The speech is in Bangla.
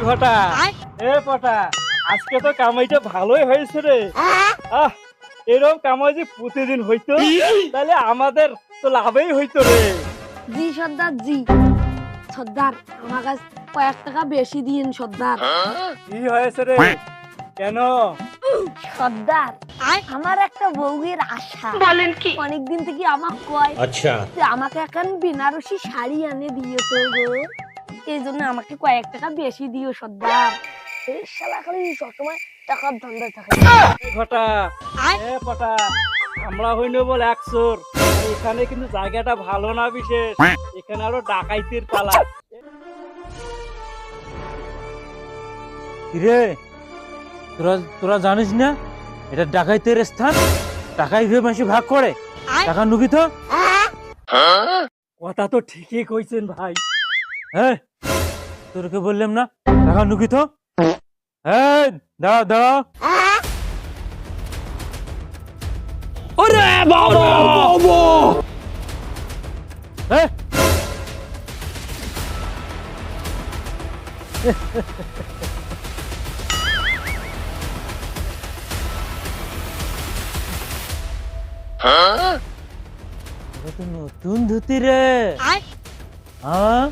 ঘটা এ পটা আজকে তো কামাইটা ভালোই হয়েছে রে। এরকম কামাই যে প্রতিদিন হইতো তাহলে আমাদের তো লাভই হইতো রে। জি সর্দার জি। সর্দার আমার কাছে কয়েক টাকা বেশি দিয়েন সর্দার। কি হয়েছে রে? কেন? সর্দার আমার একটা বউয়ের আশা। বলেন কি? অনেকদিন থেকে আমাকে কয় আচ্ছা যে আমাকে এখন বেনারসি শাড়ি এনে দিয়েছো গো, এই জন্য আমাকে কয়েক টাকা বেশি দিও সর্দার। এই শালা খালি সবসময় টাকার ধান্দা থাকে। ঘটা এ পটা আমরা হইনো বল একশোর, এখানে কিন্তু জায়গাটা ভালো না বিশেষ, এখানে আরো ডাকাইতির পালা। রে তোরা তোরা জানিস না এটা ডাকাইতের স্থান? টাকাই ভেবে মানুষ ভাগ করে, টাকা নুবি তো। কথা তো ঠিকই কইছেন ভাই। হ্যাঁ তোরকে বললাম না টাকা নুকি তো। হ্যাঁ দাঁড়াও দাঁড়াও। ওরে বাবা! হ্যাঁ এটা তো নতুন ধুতি রে। হ্যাঁ Ah!